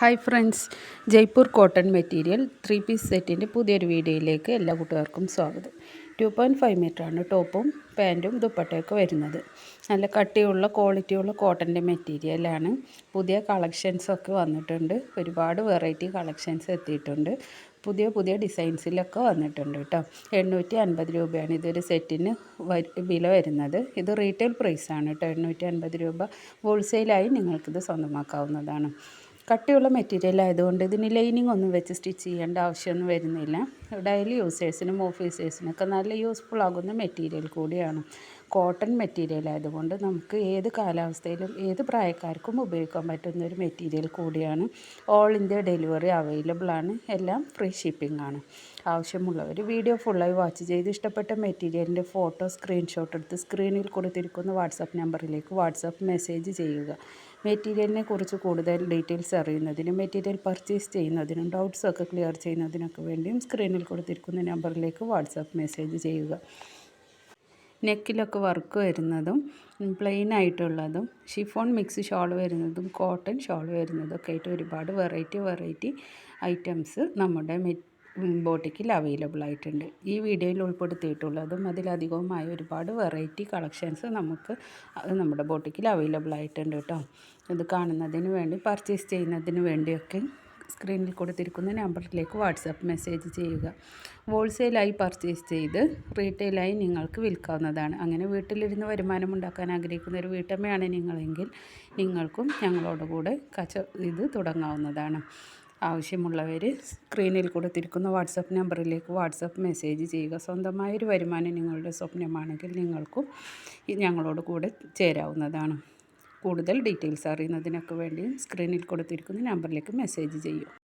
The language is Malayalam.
Hi friends, Jaipur cotton material 3 piece സെറ്റിൻ്റെ പുതിയൊരു വീഡിയോയിലേക്ക് എല്ലാ കൂട്ടുകാർക്കും സ്വാഗതം. 2.5 മീറ്ററാണ് ടോപ്പും പാൻറ്റും ദുപ്പട്ടയൊക്കെ വരുന്നത്. നല്ല കട്ടിയുള്ള ക്വാളിറ്റിയുള്ള കോട്ടൻ്റെ മെറ്റീരിയലാണ്. പുതിയ കളക്ഷൻസൊക്കെ വന്നിട്ടുണ്ട്. ഒരുപാട് വെറൈറ്റി കളക്ഷൻസ് എത്തിയിട്ടുണ്ട്. പുതിയ ഡിസൈൻസിലൊക്കെ വന്നിട്ടുണ്ട് കേട്ടോ. 850 രൂപയാണ് ഇതൊരു സെറ്റിന് വില വരുന്നത്. ഇത് റീറ്റെയിൽ പ്രൈസാണ് കേട്ടോ. 850 രൂപ. ഹോൾസെയിലായി നിങ്ങൾക്കിത് സ്വന്തമാക്കാവുന്നതാണ്. കട്ടിയുള്ള മെറ്റീരിയൽ ആയതുകൊണ്ട് ഇതിന് ലൈനിങ് ഒന്നും വെച്ച് സ്റ്റിച്ച് ചെയ്യേണ്ട ആവശ്യമൊന്നും വരുന്നില്ല. ഡെയിലി യൂസേഴ്സിനും ഓഫീസേഴ്സിനൊക്കെ നല്ല യൂസ്ഫുൾ ആകുന്ന മെറ്റീരിയൽ കൂടിയാണ്. കോട്ടൺ മെറ്റീരിയൽ ആയതുകൊണ്ട് നമുക്ക് ഏത് കാലാവസ്ഥയിലും ഏത് പ്രായക്കാർക്കും ഉപയോഗിക്കാൻ പറ്റുന്ന ഒരു മെറ്റീരിയൽ കൂടിയാണ്. ഓൾ ഇന്ത്യ ഡെലിവറി അവൈലബിൾ ആണ്. എല്ലാം ഫ്രീ ഷിപ്പിംഗ് ആണ്. ആവശ്യമുള്ളവർ വീഡിയോ ഫുള്ളായി വാച്ച് ചെയ്ത് ഇഷ്ടപ്പെട്ട മെറ്റീരിയലിൻ്റെ ഫോട്ടോ സ്ക്രീൻഷോട്ട് എടുത്ത് സ്ക്രീനിൽ കൊടുത്തിരിക്കുന്ന വാട്സാപ്പ് നമ്പറിലേക്ക് വാട്സാപ്പ് മെസ്സേജ് ചെയ്യുക. മെറ്റീരിയലിനെ കുറിച്ച് കൂടുതൽ ഡീറ്റെയിൽസ് അറിയുന്നതിനും മെറ്റീരിയൽ പർച്ചേസ് ചെയ്യുന്നതിനും ഡൗട്ട്സൊക്കെ ക്ലിയർ ചെയ്യുന്നതിനൊക്കെ വേണ്ടിയും സ്ക്രീനിൽ കൊടുത്തിരിക്കുന്ന നമ്പറിലേക്ക് വാട്സാപ്പ് മെസ്സേജ് ചെയ്യുക. നെക്കിലൊക്കെ വർക്ക് വരുന്നതും പ്ലെയിൻ ആയിട്ടുള്ളതും ഷിഫോൺ മിക്സ് ഷോൾ വരുന്നതും കോട്ടൺ ഷോൾ വരുന്നതൊക്കെ ആയിട്ട് ഒരുപാട് വെറൈറ്റി ഐറ്റംസ് നമ്മുടെ ബോട്ടിക്കിൽ അവൈലബിൾ ആയിട്ടുണ്ട്. ഈ വീഡിയോയിൽ ഉൾപ്പെടുത്തിയിട്ടുള്ളതും അതിലധികവുമായ ഒരുപാട് വെറൈറ്റി കളക്ഷൻസ് നമുക്ക് നമ്മുടെ ബോട്ടിക്കിൽ അവൈലബിൾ ആയിട്ടുണ്ട് കേട്ടോ. ഇത് കാണുന്നതിന് വേണ്ടി പർച്ചേസ് ചെയ്യുന്നതിന് വേണ്ടിയൊക്കെ സ്ക്രീനിൽ കൊടുത്തിരിക്കുന്ന നമ്പറിലേക്ക് വാട്സാപ്പ് മെസ്സേജ് ചെയ്യുക. ഹോൾസെയിലായി പർച്ചേസ് ചെയ്ത് റീറ്റെയിലായി നിങ്ങൾക്ക് വിൽക്കാവുന്നതാണ്. അങ്ങനെ വീട്ടിലിരുന്ന് വരുമാനം ഉണ്ടാക്കാൻ ആഗ്രഹിക്കുന്ന ഒരു വീട്ടമ്മയാണ് നിങ്ങളെങ്കിൽ നിങ്ങൾക്കും ഞങ്ങളോട് കൂടെ ഇത് തുടങ്ങാവുന്നതാണ്. ആവശ്യമുള്ളവർ സ്ക്രീനിൽ കൊടുത്തിരിക്കുന്ന വാട്സാപ്പ് നമ്പറിലേക്ക് വാട്സാപ്പ് മെസ്സേജ് ചെയ്യുക. സ്വന്തമായൊരു വരുമാനം നിങ്ങളുടെ സ്വപ്നമാണെങ്കിൽ നിങ്ങൾക്കും ഞങ്ങളോട് കൂടെ ചേരാവുന്നതാണ്. കൂടുതൽ ഡീറ്റെയിൽസ് അറിയുന്നതിനൊക്കെ വേണ്ടി സ്ക്രീനിൽ കൊടുത്തിരിക്കുന്ന നമ്പറിലേക്ക് മെസ്സേജ് ചെയ്യൂ.